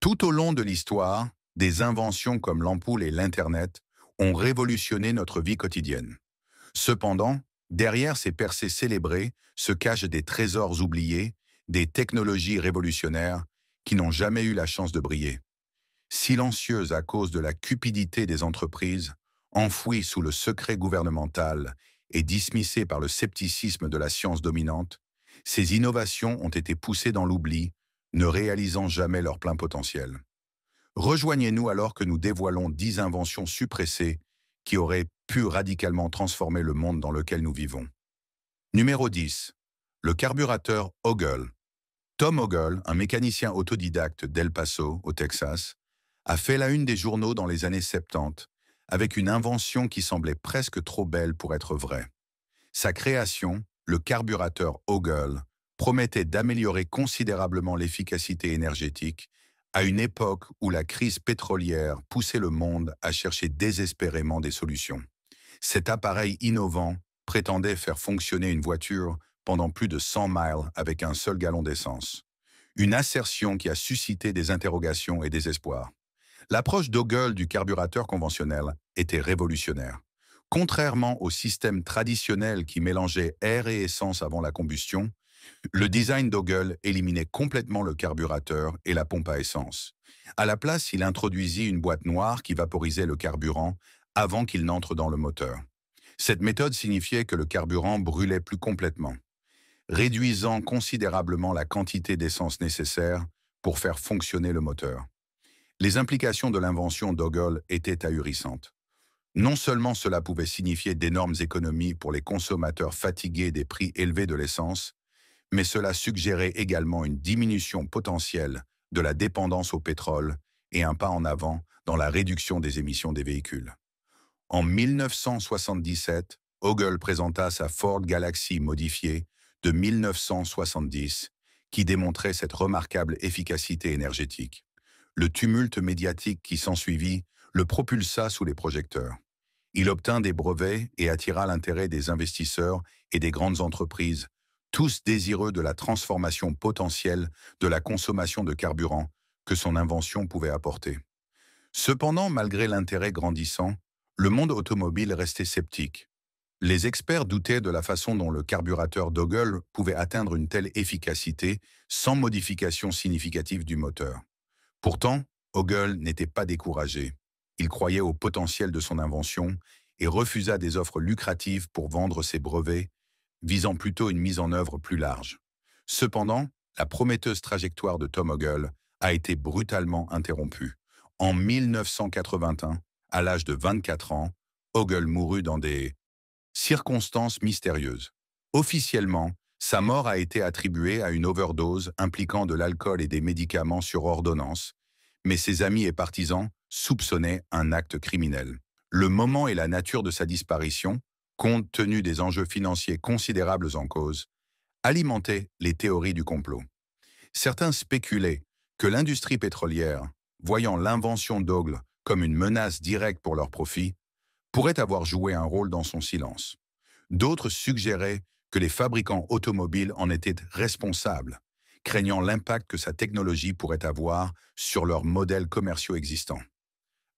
Tout au long de l'histoire, des inventions comme l'ampoule et l'Internet ont révolutionné notre vie quotidienne. Cependant, derrière ces percées célébrées se cachent des trésors oubliés, des technologies révolutionnaires qui n'ont jamais eu la chance de briller. Silencieuses à cause de la cupidité des entreprises, enfouies sous le secret gouvernemental et dismissées par le scepticisme de la science dominante, ces innovations ont été poussées dans l'oubli, ne réalisant jamais leur plein potentiel. Rejoignez-nous alors que nous dévoilons 10 inventions suppressées qui auraient pu radicalement transformer le monde dans lequel nous vivons. Numéro 10. Le carburateur Hogle. Tom Hogle, un mécanicien autodidacte d'El Paso, au Texas, a fait la une des journaux dans les années 70 avec une invention qui semblait presque trop belle pour être vraie. Sa création, le carburateur Hogle, promettait d'améliorer considérablement l'efficacité énergétique à une époque où la crise pétrolière poussait le monde à chercher désespérément des solutions. Cet appareil innovant prétendait faire fonctionner une voiture pendant plus de 100 miles avec un seul gallon d'essence. Une assertion qui a suscité des interrogations et des espoirs. L'approche d'Hogle du carburateur conventionnel était révolutionnaire. Contrairement au système traditionnel qui mélangeait air et essence avant la combustion, le design d'Hogle éliminait complètement le carburateur et la pompe à essence. À la place, il introduisit une boîte noire qui vaporisait le carburant avant qu'il n'entre dans le moteur. Cette méthode signifiait que le carburant brûlait plus complètement, réduisant considérablement la quantité d'essence nécessaire pour faire fonctionner le moteur. Les implications de l'invention d'Hogle étaient ahurissantes. Non seulement cela pouvait signifier d'énormes économies pour les consommateurs fatigués des prix élevés de l'essence, mais cela suggérait également une diminution potentielle de la dépendance au pétrole et un pas en avant dans la réduction des émissions des véhicules. En 1977, Hogle présenta sa Ford Galaxy modifiée de 1970 qui démontrait cette remarquable efficacité énergétique. Le tumulte médiatique qui s'ensuivit le propulsa sous les projecteurs. Il obtint des brevets et attira l'intérêt des investisseurs et des grandes entreprises, tous désireux de la transformation potentielle de la consommation de carburant que son invention pouvait apporter. Cependant, malgré l'intérêt grandissant, le monde automobile restait sceptique. Les experts doutaient de la façon dont le carburateur d'Hogle pouvait atteindre une telle efficacité sans modification significative du moteur. Pourtant, Hogle n'était pas découragé. Il croyait au potentiel de son invention et refusa des offres lucratives pour vendre ses brevets, visant plutôt une mise en œuvre plus large. Cependant, la prometteuse trajectoire de Tom Hogle a été brutalement interrompue. En 1981, à l'âge de 24 ans, Hogle mourut dans des circonstances mystérieuses. Officiellement, sa mort a été attribuée à une overdose impliquant de l'alcool et des médicaments sur ordonnance, mais ses amis et partisans soupçonnaient un acte criminel. Le moment et la nature de sa disparition, compte tenu des enjeux financiers considérables en cause, alimentaient les théories du complot. Certains spéculaient que l'industrie pétrolière, voyant l'invention d'Hogle comme une menace directe pour leurs profits, pourrait avoir joué un rôle dans son silence. D'autres suggéraient que les fabricants automobiles en étaient responsables, craignant l'impact que sa technologie pourrait avoir sur leurs modèles commerciaux existants.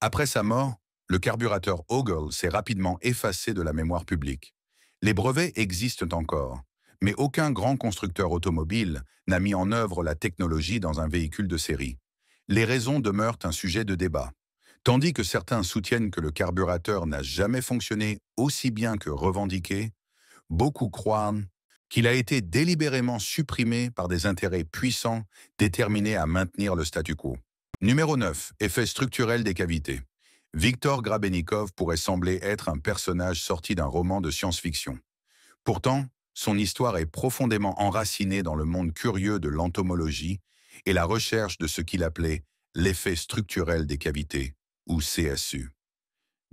Après sa mort, le carburateur Hogle s'est rapidement effacé de la mémoire publique. Les brevets existent encore, mais aucun grand constructeur automobile n'a mis en œuvre la technologie dans un véhicule de série. Les raisons demeurent un sujet de débat. Tandis que certains soutiennent que le carburateur n'a jamais fonctionné aussi bien que revendiqué, beaucoup croient qu'il a été délibérément supprimé par des intérêts puissants déterminés à maintenir le statu quo. Numéro 9. Effet structurel des cavités. Viktor Grabenikov pourrait sembler être un personnage sorti d'un roman de science-fiction. Pourtant, son histoire est profondément enracinée dans le monde curieux de l'entomologie et la recherche de ce qu'il appelait l'effet structurel des cavités, ou CSU.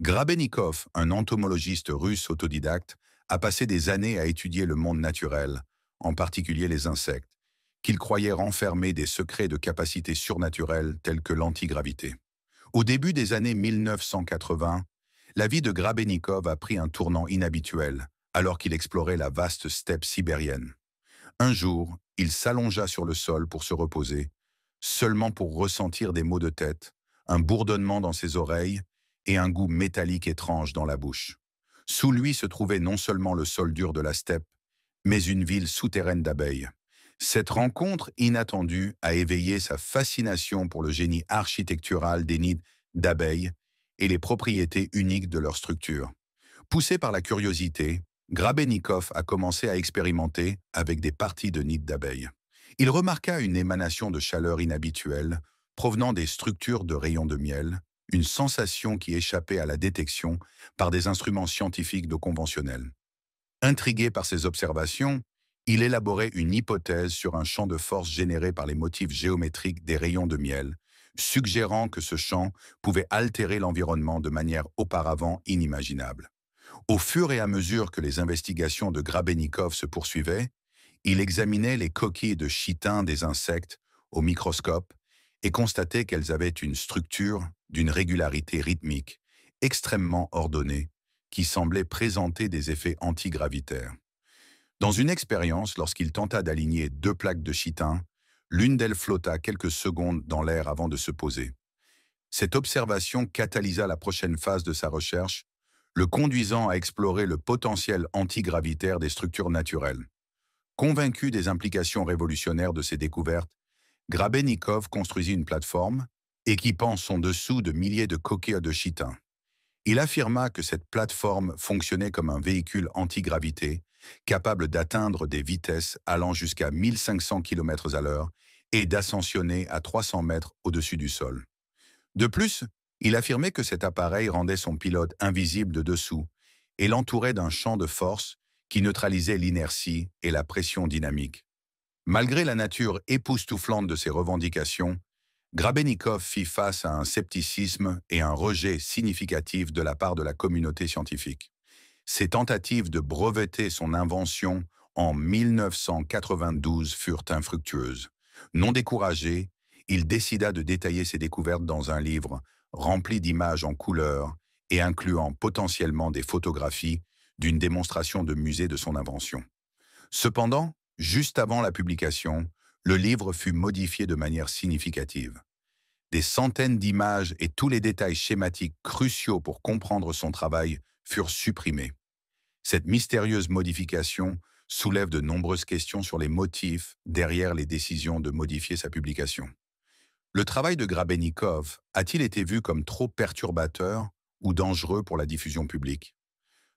Grabenikov, un entomologiste russe autodidacte, a passé des années à étudier le monde naturel, en particulier les insectes, qu'il croyait renfermer des secrets de capacités surnaturelles telles que l'antigravité. Au début des années 1980, la vie de Grabenikov a pris un tournant inhabituel, alors qu'il explorait la vaste steppe sibérienne. Un jour, il s'allongea sur le sol pour se reposer, seulement pour ressentir des maux de tête, un bourdonnement dans ses oreilles et un goût métallique étrange dans la bouche. Sous lui se trouvait non seulement le sol dur de la steppe, mais une ville souterraine d'abeilles. Cette rencontre inattendue a éveillé sa fascination pour le génie architectural des nids d'abeilles et les propriétés uniques de leur structure. Poussé par la curiosité, Grabenikov a commencé à expérimenter avec des parties de nids d'abeilles. Il remarqua une émanation de chaleur inhabituelle provenant des structures de rayons de miel, une sensation qui échappait à la détection par des instruments scientifiques de conventionnels. Intrigué par ces observations, il élaborait une hypothèse sur un champ de force généré par les motifs géométriques des rayons de miel, suggérant que ce champ pouvait altérer l'environnement de manière auparavant inimaginable. Au fur et à mesure que les investigations de Grabenikov se poursuivaient, il examinait les coquilles de chitin des insectes au microscope et constatait qu'elles avaient une structure d'une régularité rythmique, extrêmement ordonnée, qui semblait présenter des effets antigravitaires. Dans une expérience, lorsqu'il tenta d'aligner deux plaques de chitin, l'une d'elles flotta quelques secondes dans l'air avant de se poser. Cette observation catalysa la prochaine phase de sa recherche, le conduisant à explorer le potentiel antigravitaire des structures naturelles. Convaincu des implications révolutionnaires de ces découvertes, Grabenikov construisit une plateforme, équipant son dessous de milliers de coquilles de chitin. Il affirma que cette plateforme fonctionnait comme un véhicule antigravité, capable d'atteindre des vitesses allant jusqu'à 1500 km/h et d'ascensionner à 300 mètres au-dessus du sol. De plus, il affirmait que cet appareil rendait son pilote invisible de dessous et l'entourait d'un champ de force qui neutralisait l'inertie et la pression dynamique. Malgré la nature époustouflante de ses revendications, Grabenikov fit face à un scepticisme et un rejet significatif de la part de la communauté scientifique. Ses tentatives de breveter son invention en 1992 furent infructueuses. Non découragé, il décida de détailler ses découvertes dans un livre rempli d'images en couleur et incluant potentiellement des photographies d'une démonstration de musée de son invention. Cependant, juste avant la publication, le livre fut modifié de manière significative. Des centaines d'images et tous les détails schématiques cruciaux pour comprendre son travail furent supprimés. Cette mystérieuse modification soulève de nombreuses questions sur les motifs derrière les décisions de modifier sa publication. Le travail de Grabenikov a-t-il été vu comme trop perturbateur ou dangereux pour la diffusion publique?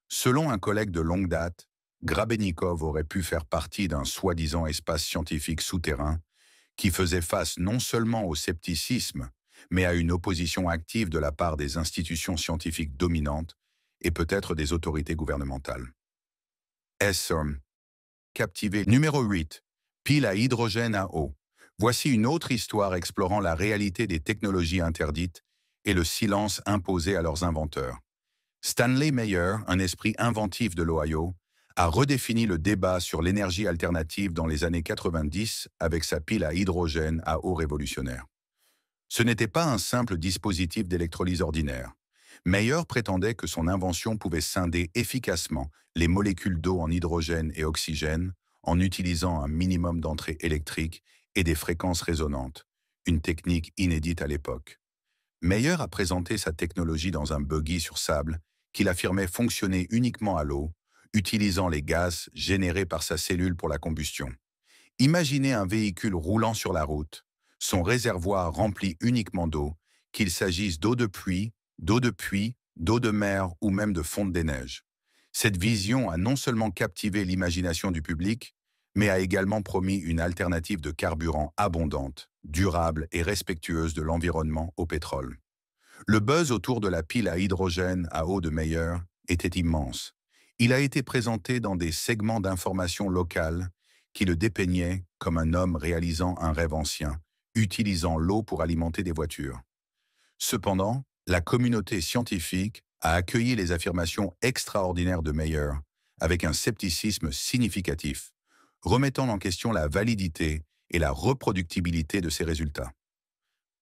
Selon un collègue de longue date, Grabenikov aurait pu faire partie d'un soi-disant espace scientifique souterrain qui faisait face non seulement au scepticisme, mais à une opposition active de la part des institutions scientifiques dominantes et peut-être des autorités gouvernementales. Captivé numéro 8. Pile à hydrogène à eau. Voici une autre histoire explorant la réalité des technologies interdites et le silence imposé à leurs inventeurs. Stanley Meyer, un esprit inventif de l'Ohio, a redéfini le débat sur l'énergie alternative dans les années 90 avec sa pile à hydrogène à eau révolutionnaire. Ce n'était pas un simple dispositif d'électrolyse ordinaire. Meyer prétendait que son invention pouvait scinder efficacement les molécules d'eau en hydrogène et oxygène en utilisant un minimum d'entrées électriques et des fréquences résonantes, une technique inédite à l'époque. Meyer a présenté sa technologie dans un buggy sur sable qu'il affirmait fonctionner uniquement à l'eau, utilisant les gaz générés par sa cellule pour la combustion. Imaginez un véhicule roulant sur la route, son réservoir rempli uniquement d'eau, qu'il s'agisse d'eau de pluie, d'eau de puits, d'eau de mer ou même de fonte des neiges. Cette vision a non seulement captivé l'imagination du public, mais a également promis une alternative de carburant abondante, durable et respectueuse de l'environnement au pétrole. Le buzz autour de la pile à hydrogène à eau de Meyer était immense. Il a été présenté dans des segments d'information locales qui le dépeignaient comme un homme réalisant un rêve ancien, utilisant l'eau pour alimenter des voitures. Cependant, la communauté scientifique a accueilli les affirmations extraordinaires de Meyer avec un scepticisme significatif, remettant en question la validité et la reproductibilité de ses résultats.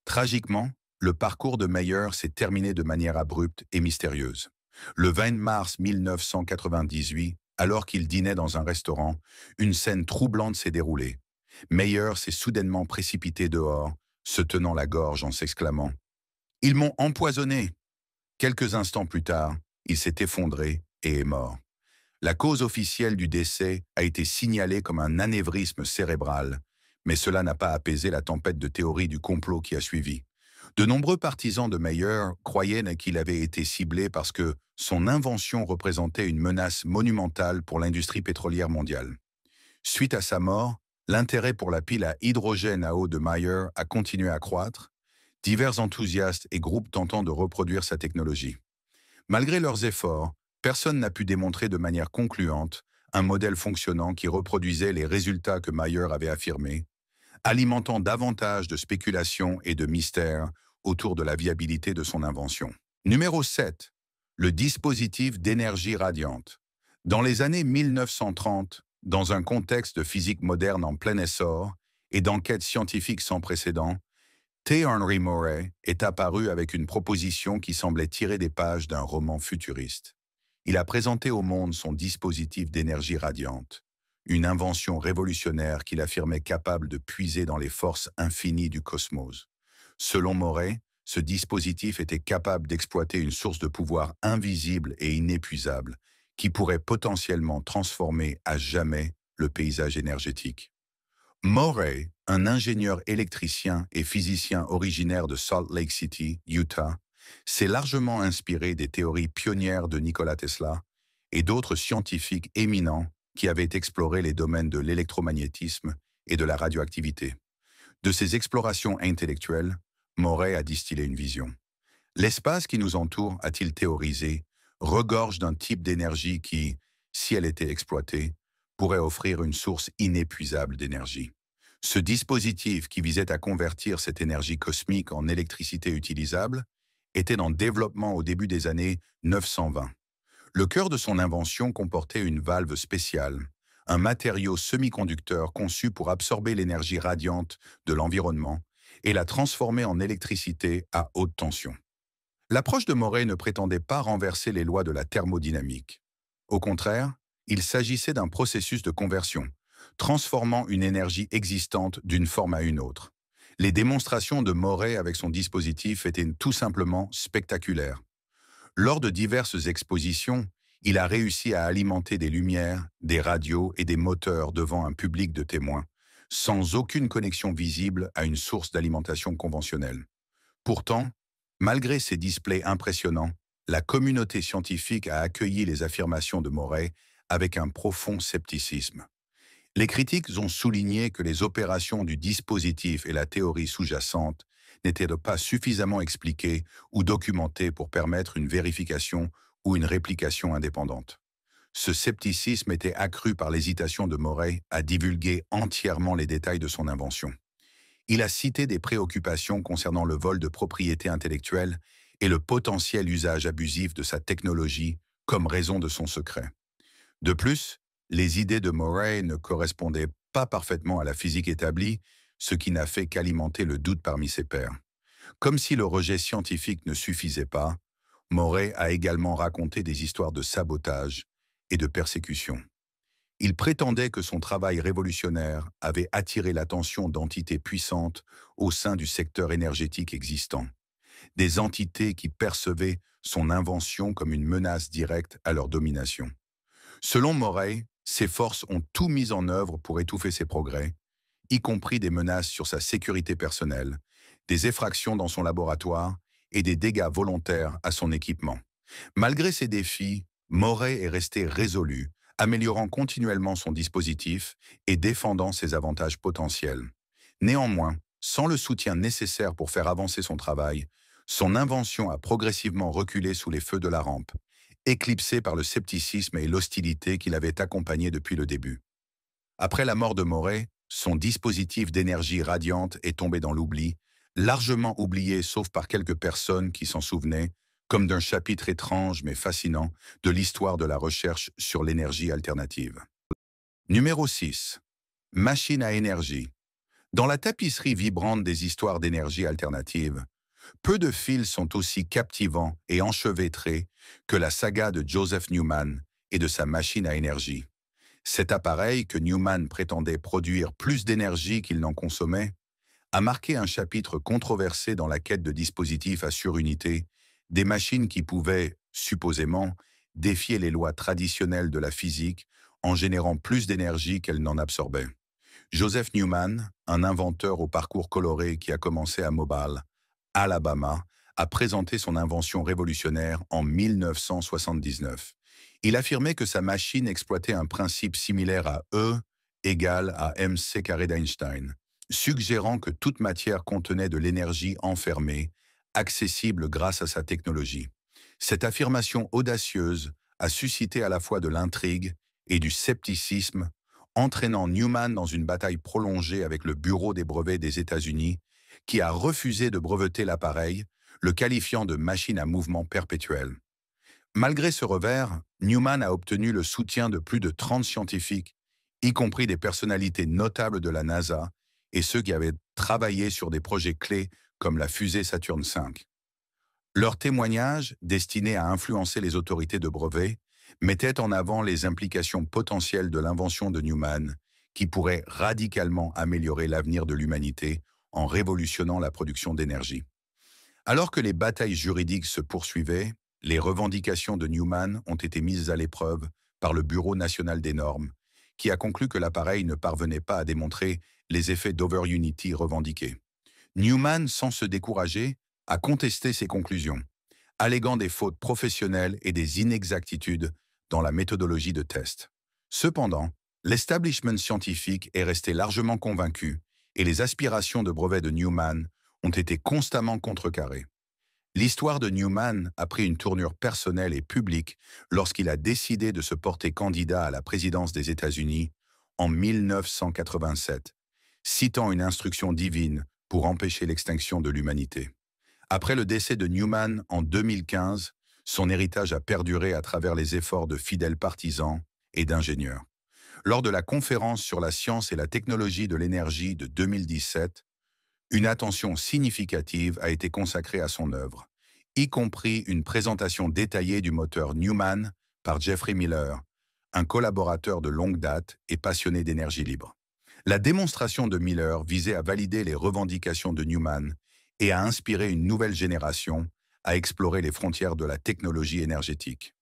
Tragiquement, le parcours de Meyer s'est terminé de manière abrupte et mystérieuse. Le 20 mars 1998, alors qu'il dînait dans un restaurant, une scène troublante s'est déroulée. Meyer s'est soudainement précipité dehors, se tenant la gorge en s'exclamant « Ils m'ont empoisonné !» Quelques instants plus tard, il s'est effondré et est mort. La cause officielle du décès a été signalée comme un anévrisme cérébral, mais cela n'a pas apaisé la tempête de théories du complot qui a suivi. De nombreux partisans de Mayer croyaient qu'il avait été ciblé parce que son invention représentait une menace monumentale pour l'industrie pétrolière mondiale. Suite à sa mort, l'intérêt pour la pile à hydrogène à eau de Mayer a continué à croître, divers enthousiastes et groupes tentant de reproduire sa technologie. Malgré leurs efforts, personne n'a pu démontrer de manière concluante un modèle fonctionnant qui reproduisait les résultats que Mayer avait affirmés, alimentant davantage de spéculations et de mystères autour de la viabilité de son invention. Numéro 7. Le dispositif d'énergie radiante. Dans les années 1930, dans un contexte de physique moderne en plein essor et d'enquêtes scientifiques sans précédent, T. Henry Moray est apparu avec une proposition qui semblait tirer des pages d'un roman futuriste. Il a présenté au monde son dispositif d'énergie radiante, une invention révolutionnaire qu'il affirmait capable de puiser dans les forces infinies du cosmos. Selon Moray, ce dispositif était capable d'exploiter une source de pouvoir invisible et inépuisable qui pourrait potentiellement transformer à jamais le paysage énergétique. Moray, un ingénieur électricien et physicien originaire de Salt Lake City, Utah, s'est largement inspiré des théories pionnières de Nikola Tesla et d'autres scientifiques éminents qui avaient exploré les domaines de l'électromagnétisme et de la radioactivité. De ces explorations intellectuelles, Moray a distillé une vision. L'espace qui nous entoure, a-t-il théorisé, regorge d'un type d'énergie qui, si elle était exploitée, pourrait offrir une source inépuisable d'énergie. Ce dispositif qui visait à convertir cette énergie cosmique en électricité utilisable était en développement au début des années 920. Le cœur de son invention comportait une valve spéciale, un matériau semi-conducteur conçu pour absorber l'énergie radiante de l'environnement et la transformer en électricité à haute tension. L'approche de Moray ne prétendait pas renverser les lois de la thermodynamique. Au contraire, il s'agissait d'un processus de conversion, transformant une énergie existante d'une forme à une autre. Les démonstrations de Moray avec son dispositif étaient tout simplement spectaculaires. Lors de diverses expositions, il a réussi à alimenter des lumières, des radios et des moteurs devant un public de témoins, sans aucune connexion visible à une source d'alimentation conventionnelle. Pourtant, malgré ces displays impressionnants, la communauté scientifique a accueilli les affirmations de Moray avec un profond scepticisme. Les critiques ont souligné que les opérations du dispositif et la théorie sous-jacente n'étaient pas suffisamment expliquées ou documentées pour permettre une vérification ou une réplication indépendante. Ce scepticisme était accru par l'hésitation de Moray à divulguer entièrement les détails de son invention. Il a cité des préoccupations concernant le vol de propriété intellectuelle et le potentiel usage abusif de sa technologie comme raison de son secret. De plus, les idées de Moray ne correspondaient pas parfaitement à la physique établie, ce qui n'a fait qu'alimenter le doute parmi ses pairs. Comme si le rejet scientifique ne suffisait pas, Moray a également raconté des histoires de sabotage et de persécution. Il prétendait que son travail révolutionnaire avait attiré l'attention d'entités puissantes au sein du secteur énergétique existant, des entités qui percevaient son invention comme une menace directe à leur domination. Selon Moray, ces forces ont tout mis en œuvre pour étouffer ses progrès, y compris des menaces sur sa sécurité personnelle, des effractions dans son laboratoire et des dégâts volontaires à son équipement. Malgré ces défis, Moray est resté résolu, améliorant continuellement son dispositif et défendant ses avantages potentiels. Néanmoins, sans le soutien nécessaire pour faire avancer son travail, son invention a progressivement reculé sous les feux de la rampe, éclipsé par le scepticisme et l'hostilité qui l'avaient accompagné depuis le début. Après la mort de Moray, son dispositif d'énergie radiante est tombé dans l'oubli, largement oublié sauf par quelques personnes qui s'en souvenaient, comme d'un chapitre étrange mais fascinant de l'histoire de la recherche sur l'énergie alternative. Numéro 6. Machine à énergie. Dans la tapisserie vibrante des histoires d'énergie alternative, peu de fils sont aussi captivants et enchevêtrés que la saga de Joseph Newman et de sa machine à énergie. Cet appareil que Newman prétendait produire plus d'énergie qu'il n'en consommait a marqué un chapitre controversé dans la quête de dispositifs à surunité, des machines qui pouvaient, supposément, défier les lois traditionnelles de la physique en générant plus d'énergie qu'elles n'en absorbaient. Joseph Newman, un inventeur au parcours coloré qui a commencé à Mobile, Alabama, a présenté son invention révolutionnaire en 1979. Il affirmait que sa machine exploitait un principe similaire à E égale à mc carré d'Einstein, suggérant que toute matière contenait de l'énergie enfermée, accessible grâce à sa technologie. Cette affirmation audacieuse a suscité à la fois de l'intrigue et du scepticisme, entraînant Newman dans une bataille prolongée avec le Bureau des brevets des États-Unis, qui a refusé de breveter l'appareil, le qualifiant de machine à mouvement perpétuel. Malgré ce revers, Newman a obtenu le soutien de plus de 30 scientifiques, y compris des personnalités notables de la NASA et ceux qui avaient travaillé sur des projets clés comme la fusée Saturne V. Leurs témoignages, destinés à influencer les autorités de brevet, mettaient en avant les implications potentielles de l'invention de Newman, qui pourrait radicalement améliorer l'avenir de l'humanité en révolutionnant la production d'énergie. Alors que les batailles juridiques se poursuivaient, les revendications de Newman ont été mises à l'épreuve par le Bureau national des normes, qui a conclu que l'appareil ne parvenait pas à démontrer les effets d'overunity revendiqués. Newman, sans se décourager, a contesté ces conclusions, alléguant des fautes professionnelles et des inexactitudes dans la méthodologie de test. Cependant, l'establishment scientifique est resté largement convaincu et les aspirations de brevet de Newman ont été constamment contrecarrées. L'histoire de Newman a pris une tournure personnelle et publique lorsqu'il a décidé de se porter candidat à la présidence des États-Unis en 1987, citant une instruction divine pour empêcher l'extinction de l'humanité. Après le décès de Newman en 2015, son héritage a perduré à travers les efforts de fidèles partisans et d'ingénieurs. Lors de la conférence sur la science et la technologie de l'énergie de 2017, une attention significative a été consacrée à son œuvre, y compris une présentation détaillée du moteur Newman par Jeffrey Miller, un collaborateur de longue date et passionné d'énergie libre. La démonstration de Miller visait à valider les revendications de Newman et à inspirer une nouvelle génération à explorer les frontières de la technologie énergétique.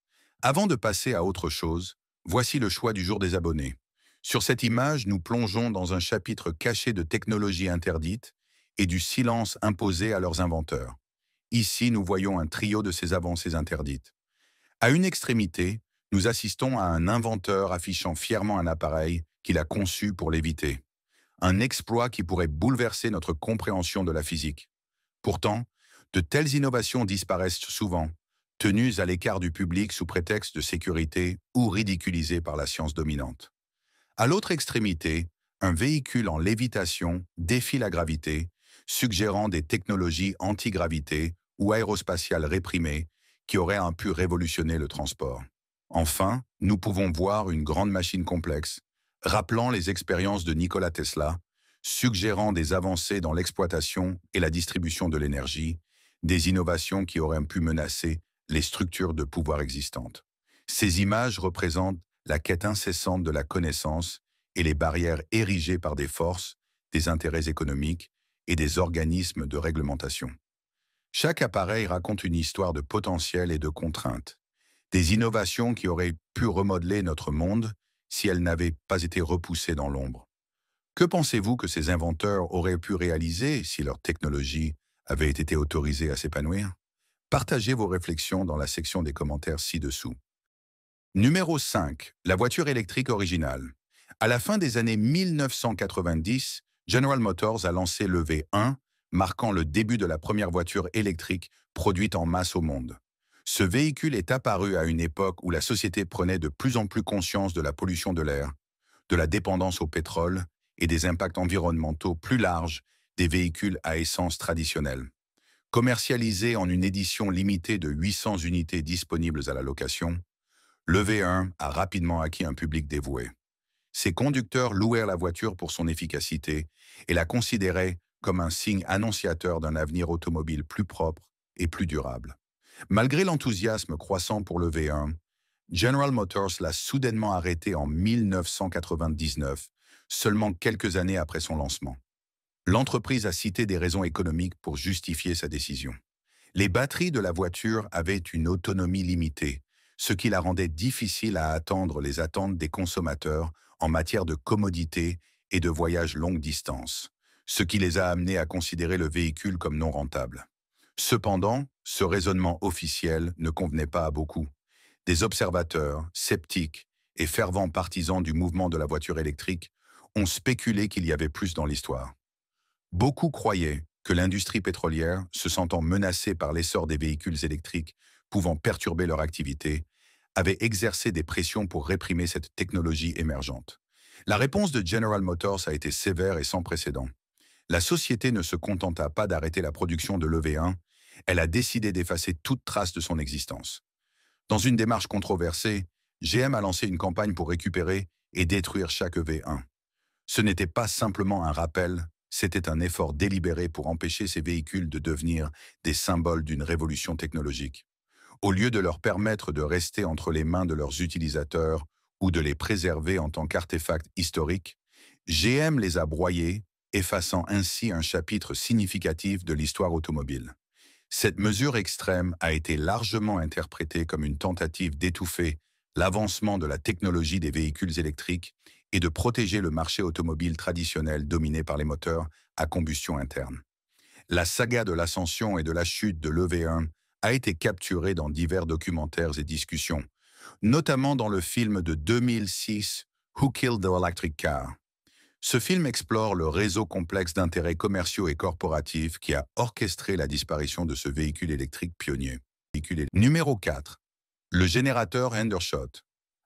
Avant de passer à autre chose, voici le choix du jour des abonnés. Sur cette image, nous plongeons dans un chapitre caché de technologies interdites et du silence imposé à leurs inventeurs. Ici, nous voyons un trio de ces avancées interdites. À une extrémité, nous assistons à un inventeur affichant fièrement un appareil qu'il a conçu pour l'éviter. Un exploit qui pourrait bouleverser notre compréhension de la physique. Pourtant, de telles innovations disparaissent souvent, tenues à l'écart du public sous prétexte de sécurité ou ridiculisées par la science dominante. À l'autre extrémité, un véhicule en lévitation défie la gravité, suggérant des technologies antigravité ou aérospatiales réprimées qui auraient pu révolutionner le transport. Enfin, nous pouvons voir une grande machine complexe, rappelant les expériences de Nikola Tesla, suggérant des avancées dans l'exploitation et la distribution de l'énergie, des innovations qui auraient pu menacer les structures de pouvoir existantes. Ces images représentent la quête incessante de la connaissance et les barrières érigées par des forces, des intérêts économiques et des organismes de réglementation. Chaque appareil raconte une histoire de potentiel et de contraintes, des innovations qui auraient pu remodeler notre monde si elles n'avaient pas été repoussées dans l'ombre. Que pensez-vous que ces inventeurs auraient pu réaliser si leur technologie avait été autorisée à s'épanouir? Partagez vos réflexions dans la section des commentaires ci-dessous. Numéro 5. La voiture électrique originale. À la fin des années 1990, General Motors a lancé le V1, marquant le début de la première voiture électrique produite en masse au monde. Ce véhicule est apparu à une époque où la société prenait de plus en plus conscience de la pollution de l'air, de la dépendance au pétrole et des impacts environnementaux plus larges des véhicules à essence traditionnels. Commercialisé en une édition limitée de 800 unités disponibles à la location, le V1 a rapidement acquis un public dévoué. Ses conducteurs louèrent la voiture pour son efficacité et la considéraient comme un signe annonciateur d'un avenir automobile plus propre et plus durable. Malgré l'enthousiasme croissant pour le V1, General Motors l'a soudainement arrêté en 1999, seulement quelques années après son lancement. L'entreprise a cité des raisons économiques pour justifier sa décision. Les batteries de la voiture avaient une autonomie limitée, ce qui la rendait difficile à attendre les attentes des consommateurs en matière de commodité et de voyages longue distance, ce qui les a amenés à considérer le véhicule comme non rentable. Cependant, ce raisonnement officiel ne convenait pas à beaucoup. Des observateurs, sceptiques et fervents partisans du mouvement de la voiture électrique ont spéculé qu'il y avait plus dans l'histoire. Beaucoup croyaient que l'industrie pétrolière, se sentant menacée par l'essor des véhicules électriques pouvant perturber leur activité, avait exercé des pressions pour réprimer cette technologie émergente. La réponse de General Motors a été sévère et sans précédent. La société ne se contenta pas d'arrêter la production de l'EV1, elle a décidé d'effacer toute trace de son existence. Dans une démarche controversée, GM a lancé une campagne pour récupérer et détruire chaque EV1. Ce n'était pas simplement un rappel, c'était un effort délibéré pour empêcher ces véhicules de devenir des symboles d'une révolution technologique. Au lieu de leur permettre de rester entre les mains de leurs utilisateurs ou de les préserver en tant qu'artefacts historiques, GM les a broyés, effaçant ainsi un chapitre significatif de l'histoire automobile. Cette mesure extrême a été largement interprétée comme une tentative d'étouffer l'avancement de la technologie des véhicules électriques et de protéger le marché automobile traditionnel dominé par les moteurs à combustion interne. La saga de l'ascension et de la chute de l'EV1 a été capturée dans divers documentaires et discussions, notamment dans le film de 2006 Who Killed the Electric Car. Ce film explore le réseau complexe d'intérêts commerciaux et corporatifs qui a orchestré la disparition de ce véhicule électrique pionnier. Numéro 4. Le générateur Hendershot.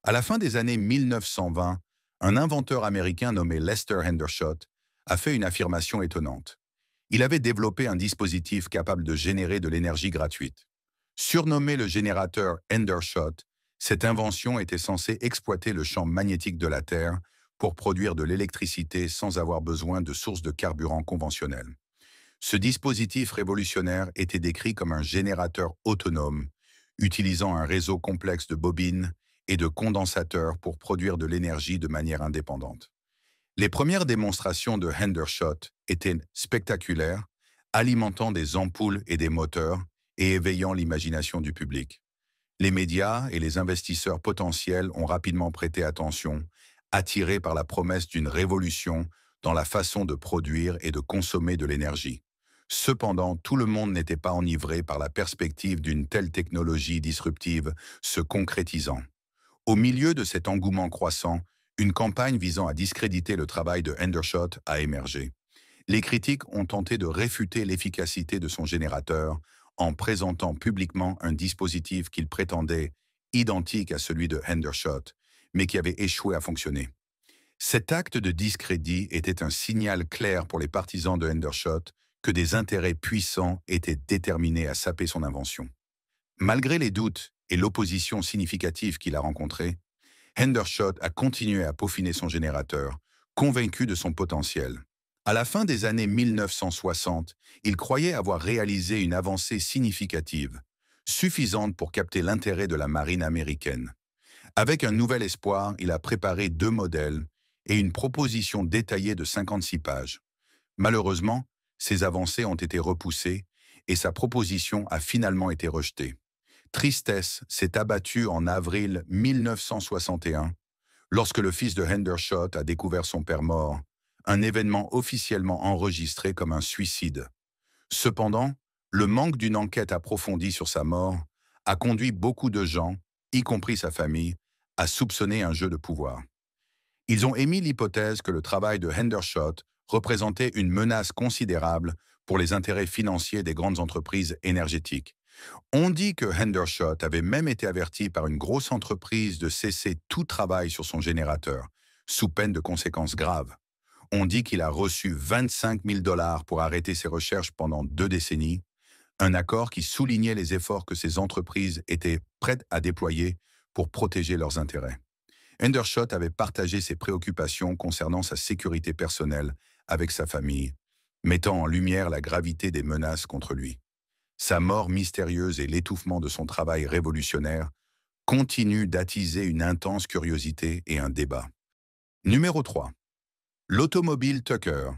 À la fin des années 1920, un inventeur américain nommé Lester Hendershot a fait une affirmation étonnante. Il avait développé un dispositif capable de générer de l'énergie gratuite. Surnommé le générateur Hendershot, cette invention était censée exploiter le champ magnétique de la Terre pour produire de l'électricité sans avoir besoin de sources de carburant conventionnelles. Ce dispositif révolutionnaire était décrit comme un générateur autonome, utilisant un réseau complexe de bobines et de condensateurs pour produire de l'énergie de manière indépendante. Les premières démonstrations de Hendershot étaient spectaculaires, alimentant des ampoules et des moteurs et éveillant l'imagination du public. Les médias et les investisseurs potentiels ont rapidement prêté attention, attirés par la promesse d'une révolution dans la façon de produire et de consommer de l'énergie. Cependant, tout le monde n'était pas enivré par la perspective d'une telle technologie disruptive se concrétisant. Au milieu de cet engouement croissant, une campagne visant à discréditer le travail de Hendershot a émergé. Les critiques ont tenté de réfuter l'efficacité de son générateur en présentant publiquement un dispositif qu'ils prétendaient identique à celui de Hendershot, mais qui avait échoué à fonctionner. Cet acte de discrédit était un signal clair pour les partisans de Hendershot que des intérêts puissants étaient déterminés à saper son invention. Malgré les doutes et l'opposition significative qu'il a rencontrée, Hendershot a continué à peaufiner son générateur, convaincu de son potentiel. À la fin des années 1960, il croyait avoir réalisé une avancée significative, suffisante pour capter l'intérêt de la marine américaine. Avec un nouvel espoir, il a préparé 2 modèles et une proposition détaillée de 56 pages. Malheureusement, ces avancées ont été repoussées et sa proposition a finalement été rejetée. Tristesse s'est abattue en avril 1961, lorsque le fils de Hendershot a découvert son père mort, un événement officiellement enregistré comme un suicide. Cependant, le manque d'une enquête approfondie sur sa mort a conduit beaucoup de gens, y compris sa famille, à soupçonner un jeu de pouvoir. Ils ont émis l'hypothèse que le travail de Hendershot représentait une menace considérable pour les intérêts financiers des grandes entreprises énergétiques. On dit que Hendershot avait même été averti par une grosse entreprise de cesser tout travail sur son générateur, sous peine de conséquences graves. On dit qu'il a reçu 25 000 $ pour arrêter ses recherches pendant 2 décennies, un accord qui soulignait les efforts que ces entreprises étaient prêtes à déployer pour protéger leurs intérêts. Hendershot avait partagé ses préoccupations concernant sa sécurité personnelle avec sa famille, mettant en lumière la gravité des menaces contre lui. Sa mort mystérieuse et l'étouffement de son travail révolutionnaire continuent d'attiser une intense curiosité et un débat. Numéro 3. L'automobile Tucker.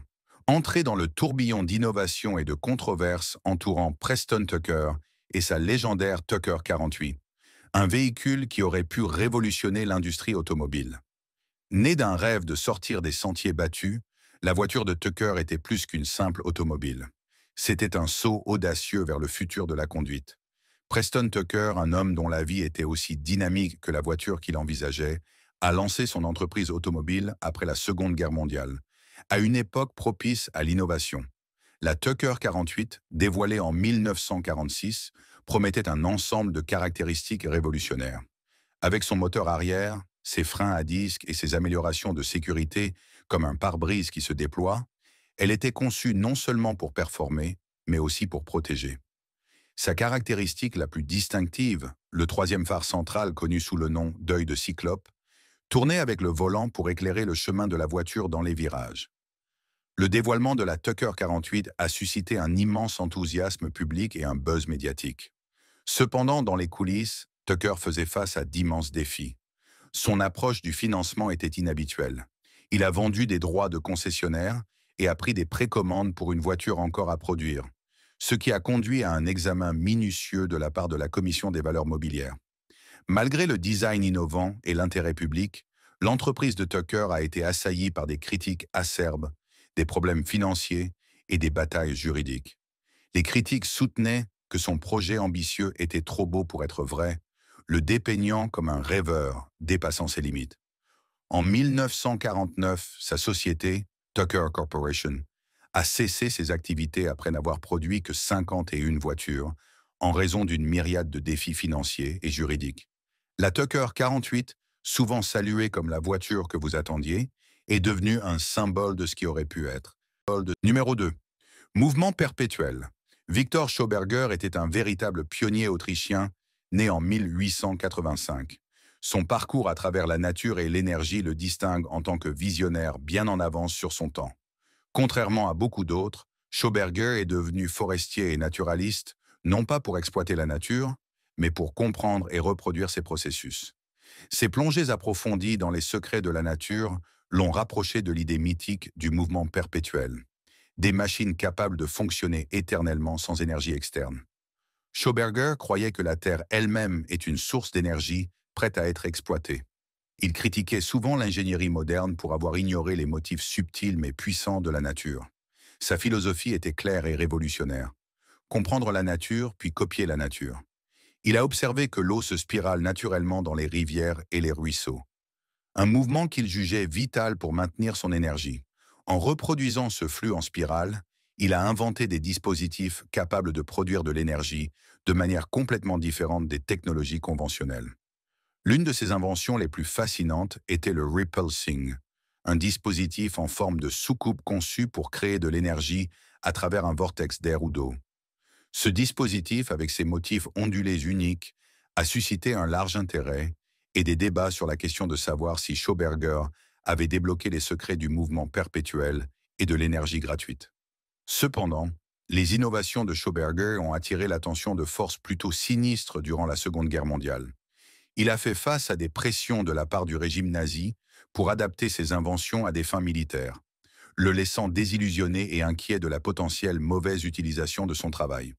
Entré dans le tourbillon d'innovation et de controverses entourant Preston Tucker et sa légendaire Tucker 48, un véhicule qui aurait pu révolutionner l'industrie automobile. Née d'un rêve de sortir des sentiers battus, la voiture de Tucker était plus qu'une simple automobile. C'était un saut audacieux vers le futur de la conduite. Preston Tucker, un homme dont la vie était aussi dynamique que la voiture qu'il envisageait, a lancé son entreprise automobile après la Seconde Guerre mondiale, à une époque propice à l'innovation. La Tucker 48, dévoilée en 1946, promettait un ensemble de caractéristiques révolutionnaires. Avec son moteur arrière, ses freins à disque et ses améliorations de sécurité, comme un pare-brise qui se déploie, elle était conçue non seulement pour performer, mais aussi pour protéger. Sa caractéristique la plus distinctive, le troisième phare central connu sous le nom d'œil de cyclope, tournait avec le volant pour éclairer le chemin de la voiture dans les virages. Le dévoilement de la Tucker 48 a suscité un immense enthousiasme public et un buzz médiatique. Cependant, dans les coulisses, Tucker faisait face à d'immenses défis. Son approche du financement était inhabituelle. Il a vendu des droits de concessionnaire et a pris des précommandes pour une voiture encore à produire, ce qui a conduit à un examen minutieux de la part de la Commission des valeurs mobilières. Malgré le design innovant et l'intérêt public, l'entreprise de Tucker a été assaillie par des critiques acerbes, des problèmes financiers et des batailles juridiques. Les critiques soutenaient que son projet ambitieux était trop beau pour être vrai, le dépeignant comme un rêveur dépassant ses limites. En 1949, sa société, Tucker Corporation, a cessé ses activités après n'avoir produit que 51 voitures, en raison d'une myriade de défis financiers et juridiques. La Tucker 48, souvent saluée comme la voiture que vous attendiez, est devenue un symbole de ce qui aurait pu être. Numéro 2. Mouvement perpétuel. Victor Schauberger était un véritable pionnier autrichien, né en 1885. Son parcours à travers la nature et l'énergie le distingue en tant que visionnaire bien en avance sur son temps. Contrairement à beaucoup d'autres, Schauberger est devenu forestier et naturaliste, non pas pour exploiter la nature, mais pour comprendre et reproduire ses processus. Ses plongées approfondies dans les secrets de la nature l'ont rapproché de l'idée mythique du mouvement perpétuel, des machines capables de fonctionner éternellement sans énergie externe. Schauberger croyait que la Terre elle-même est une source d'énergie prête à être exploitée. Il critiquait souvent l'ingénierie moderne pour avoir ignoré les motifs subtils mais puissants de la nature. Sa philosophie était claire et révolutionnaire. Comprendre la nature, puis copier la nature. Il a observé que l'eau se spirale naturellement dans les rivières et les ruisseaux. Un mouvement qu'il jugeait vital pour maintenir son énergie. En reproduisant ce flux en spirale, il a inventé des dispositifs capables de produire de l'énergie de manière complètement différente des technologies conventionnelles. L'une de ses inventions les plus fascinantes était le repulsing, un dispositif en forme de soucoupe conçu pour créer de l'énergie à travers un vortex d'air ou d'eau. Ce dispositif, avec ses motifs ondulés uniques, a suscité un large intérêt et des débats sur la question de savoir si Schauberger avait débloqué les secrets du mouvement perpétuel et de l'énergie gratuite. Cependant, les innovations de Schauberger ont attiré l'attention de forces plutôt sinistres durant la Seconde Guerre mondiale. Il a fait face à des pressions de la part du régime nazi pour adapter ses inventions à des fins militaires, le laissant désillusionné et inquiet de la potentielle mauvaise utilisation de son travail.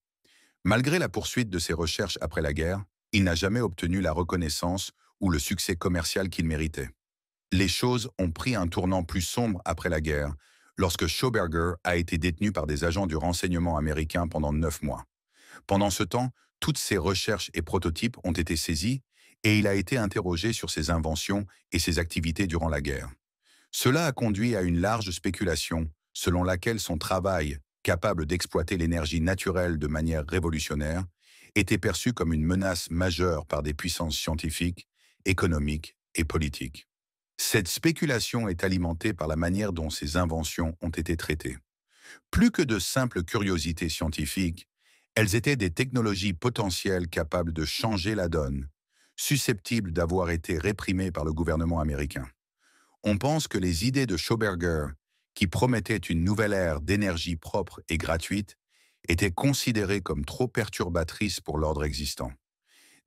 Malgré la poursuite de ses recherches après la guerre, il n'a jamais obtenu la reconnaissance ou le succès commercial qu'il méritait. Les choses ont pris un tournant plus sombre après la guerre, lorsque Schauberger a été détenu par des agents du renseignement américain pendant 9 mois. Pendant ce temps, toutes ses recherches et prototypes ont été saisis et il a été interrogé sur ses inventions et ses activités durant la guerre. Cela a conduit à une large spéculation selon laquelle son travail, capable d'exploiter l'énergie naturelle de manière révolutionnaire, était perçu comme une menace majeure par des puissances scientifiques, économiques et politiques. Cette spéculation est alimentée par la manière dont ces inventions ont été traitées. Plus que de simples curiosités scientifiques, elles étaient des technologies potentielles capables de changer la donne, susceptibles d'avoir été réprimées par le gouvernement américain. On pense que les idées de Schauberger, qui promettaient une nouvelle ère d'énergie propre et gratuite, étaient considérées comme trop perturbatrices pour l'ordre existant.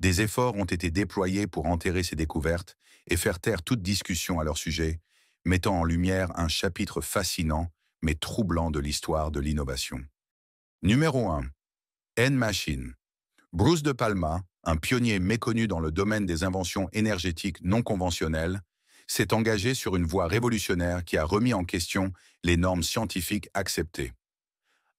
Des efforts ont été déployés pour enterrer ces découvertes et faire taire toute discussion à leur sujet, mettant en lumière un chapitre fascinant, mais troublant de l'histoire de l'innovation. Numéro 1. N-Machine. Bruce de Palma, un pionnier méconnu dans le domaine des inventions énergétiques non conventionnelles, s'est engagé sur une voie révolutionnaire qui a remis en question les normes scientifiques acceptées.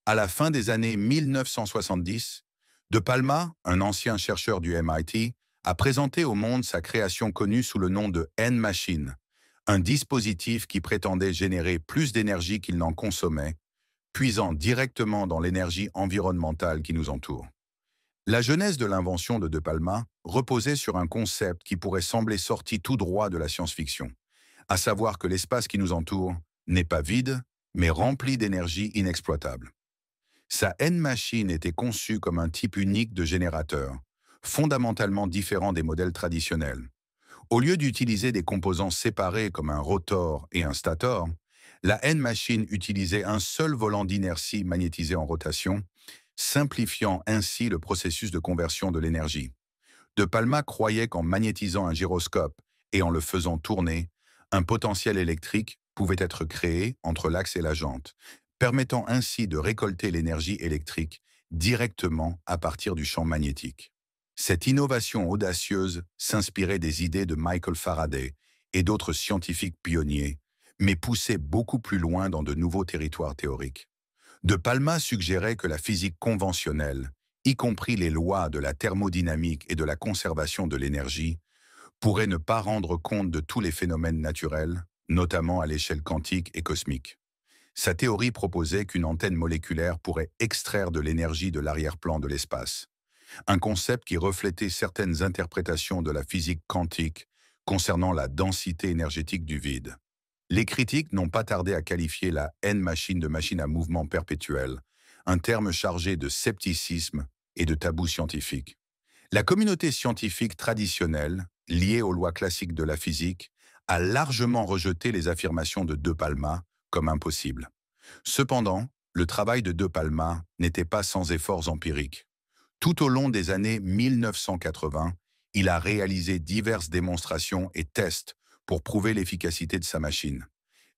À la fin des années 1970, De Palma, un ancien chercheur du MIT, a présenté au monde sa création connue sous le nom de N-Machine, un dispositif qui prétendait générer plus d'énergie qu'il n'en consommait, puisant directement dans l'énergie environnementale qui nous entoure. La genèse de l'invention de Palma reposait sur un concept qui pourrait sembler sorti tout droit de la science-fiction, à savoir que l'espace qui nous entoure n'est pas vide, mais rempli d'énergie inexploitable. Sa N-Machine était conçue comme un type unique de générateur, fondamentalement différent des modèles traditionnels. Au lieu d'utiliser des composants séparés comme un rotor et un stator, la N-Machine utilisait un seul volant d'inertie magnétisé en rotation, simplifiant ainsi le processus de conversion de l'énergie. De Palma croyait qu'en magnétisant un gyroscope et en le faisant tourner, un potentiel électrique pouvait être créé entre l'axe et la jante, permettant ainsi de récolter l'énergie électrique directement à partir du champ magnétique. Cette innovation audacieuse s'inspirait des idées de Michael Faraday et d'autres scientifiques pionniers, mais poussait beaucoup plus loin dans de nouveaux territoires théoriques. De Palma suggérait que la physique conventionnelle, y compris les lois de la thermodynamique et de la conservation de l'énergie, pourrait ne pas rendre compte de tous les phénomènes naturels, notamment à l'échelle quantique et cosmique. Sa théorie proposait qu'une antenne moléculaire pourrait extraire de l'énergie de l'arrière-plan de l'espace, un concept qui reflétait certaines interprétations de la physique quantique concernant la densité énergétique du vide. Les critiques n'ont pas tardé à qualifier la N-Machine de machine à mouvement perpétuel, un terme chargé de scepticisme et de tabous scientifiques. La communauté scientifique traditionnelle, liée aux lois classiques de la physique, a largement rejeté les affirmations de De Palma comme impossibles. Cependant, le travail de De Palma n'était pas sans efforts empiriques. Tout au long des années 1980, il a réalisé diverses démonstrations et tests pour prouver l'efficacité de sa machine.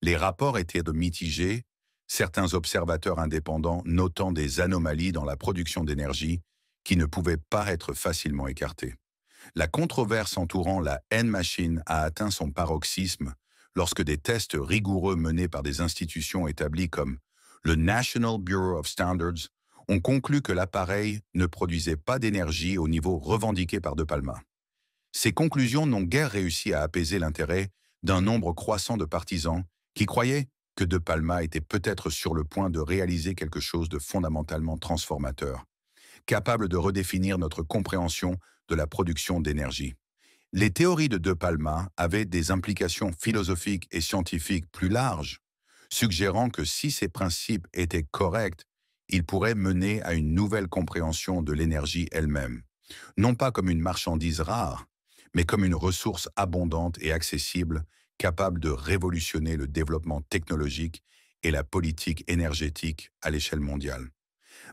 Les rapports étaient mitigés, certains observateurs indépendants notant des anomalies dans la production d'énergie qui ne pouvaient pas être facilement écartées. La controverse entourant la N-Machine a atteint son paroxysme lorsque des tests rigoureux menés par des institutions établies comme le National Bureau of Standards ont conclu que l'appareil ne produisait pas d'énergie au niveau revendiqué par De Palma. Ces conclusions n'ont guère réussi à apaiser l'intérêt d'un nombre croissant de partisans qui croyaient que De Palma était peut-être sur le point de réaliser quelque chose de fondamentalement transformateur, capable de redéfinir notre compréhension de la production d'énergie. Les théories de De Palma avaient des implications philosophiques et scientifiques plus larges, suggérant que si ces principes étaient corrects, ils pourraient mener à une nouvelle compréhension de l'énergie elle-même, non pas comme une marchandise rare, mais comme une ressource abondante et accessible, capable de révolutionner le développement technologique et la politique énergétique à l'échelle mondiale.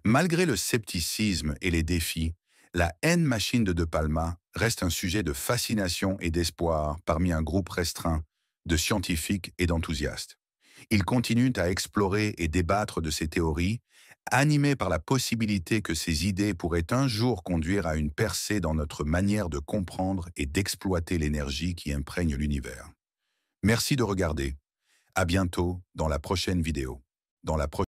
Malgré le scepticisme et les défis, la N-Machine de Palma reste un sujet de fascination et d'espoir parmi un groupe restreint de scientifiques et d'enthousiastes. Ils continuent à explorer et débattre de ces théories, animés par la possibilité que ces idées pourraient un jour conduire à une percée dans notre manière de comprendre et d'exploiter l'énergie qui imprègne l'univers. Merci de regarder. À bientôt dans la prochaine vidéo.